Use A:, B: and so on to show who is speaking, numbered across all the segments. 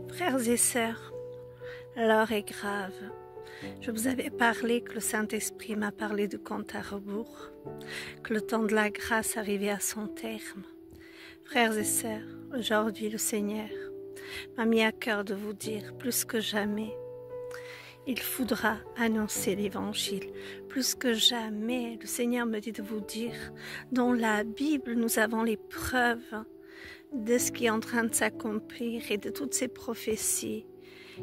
A: Frères et sœurs, l'heure est grave. Je vous avais parlé que le Saint-Esprit m'a parlé du compte à rebours, que le temps de la grâce arrivait à son terme. Frères et sœurs, aujourd'hui le Seigneur m'a mis à cœur de vous dire plus que jamais, il faudra annoncer l'Évangile. Plus que jamais, le Seigneur me dit de vous dire, dans la Bible, nous avons les preuves de ce qui est en train de s'accomplir et de toutes ces prophéties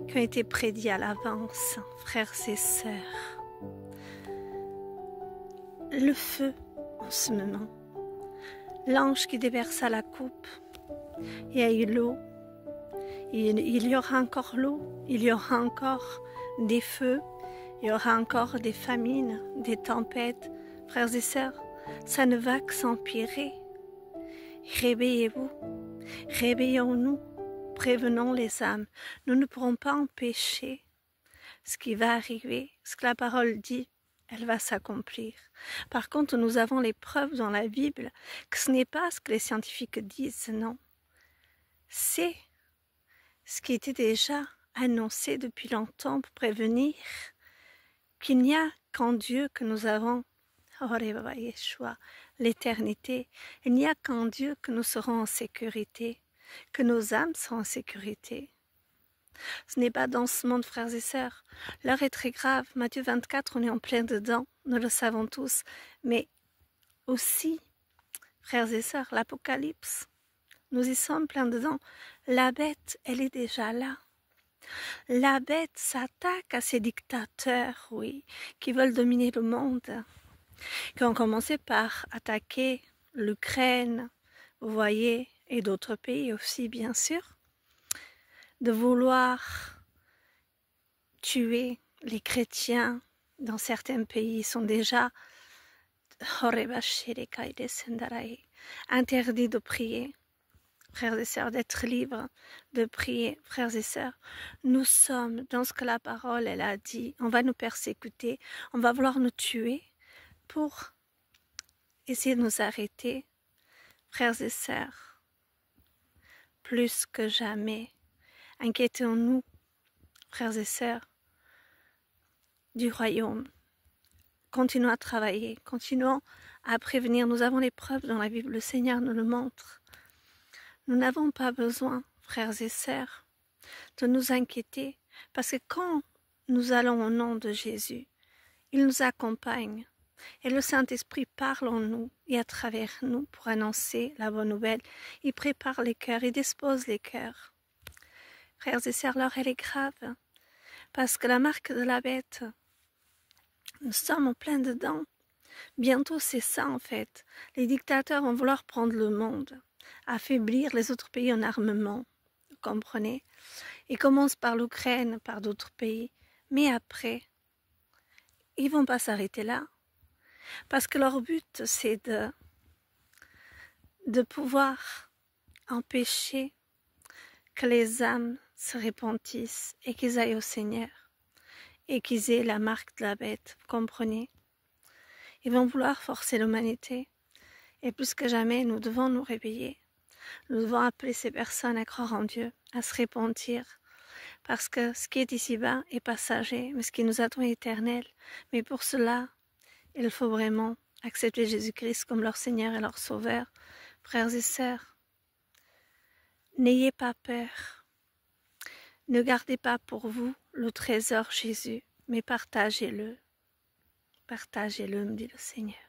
A: qui ont été prédites à l'avance, frères et sœurs. Le feu en ce moment, l'ange qui déversa la coupe, il y a eu l'eau, il y aura encore l'eau, il y aura encore des feux, il y aura encore des famines, des tempêtes. Frères et sœurs, ça ne va que s'empirer. Réveillez-vous, réveillons-nous, prévenons les âmes. Nous ne pourrons pas empêcher ce qui va arriver, ce que la parole dit, elle va s'accomplir. Par contre, nous avons les preuves dans la Bible que ce n'est pas ce que les scientifiques disent, non. C'est ce qui était déjà annoncé depuis longtemps pour prévenir qu'il n'y a qu'en Dieu que nous avons l'éternité. Il n'y a qu'en Dieu que nous serons en sécurité, que nos âmes seront en sécurité. Ce n'est pas dans ce monde, frères et sœurs. L'heure est très grave. Matthieu 24, on est en plein dedans, nous le savons tous. Mais aussi, frères et sœurs, l'Apocalypse, nous y sommes plein dedans. La bête, elle est déjà là. La bête s'attaque à ces dictateurs, oui, qui veulent dominer le monde, qui ont commencé par attaquer l'Ukraine, vous voyez, et d'autres pays aussi, bien sûr, de vouloir tuer les chrétiens dans certains pays. Ils sont déjà interdits de prier. Frères et sœurs, d'être libres, de prier. Frères et sœurs, nous sommes dans ce que la parole, elle a dit. On va nous persécuter, on va vouloir nous tuer pour essayer de nous arrêter. Frères et sœurs, plus que jamais, inquiétons-nous, frères et sœurs, du royaume. Continuons à travailler, continuons à prévenir. Nous avons les preuves dans la Bible, le Seigneur nous le montre. Nous n'avons pas besoin, frères et sœurs, de nous inquiéter, parce que quand nous allons au nom de Jésus, il nous accompagne, et le Saint-Esprit parle en nous et à travers nous pour annoncer la bonne nouvelle. Il prépare les cœurs, il dispose les cœurs. Frères et sœurs, l'heure elle est grave, parce que la marque de la bête, nous sommes en plein dedans. Bientôt c'est ça en fait. Les dictateurs vont vouloir prendre le monde, affaiblir les autres pays en armement, vous comprenez? Ils commencent par l'Ukraine, par d'autres pays, mais après, ils vont pas s'arrêter là, parce que leur but c'est de pouvoir empêcher que les âmes se repentissent et qu'ils aillent au Seigneur, et qu'ils aient la marque de la bête, vous comprenez? Ils vont vouloir forcer l'humanité, et plus que jamais, nous devons nous réveiller. Nous devons appeler ces personnes à croire en Dieu, à se repentir, parce que ce qui est ici-bas est passager, mais ce qui nous attend est éternel. Mais pour cela, il faut vraiment accepter Jésus-Christ comme leur Seigneur et leur Sauveur. Frères et sœurs, n'ayez pas peur. Ne gardez pas pour vous le trésor Jésus, mais partagez-le. Partagez-le, me dit le Seigneur.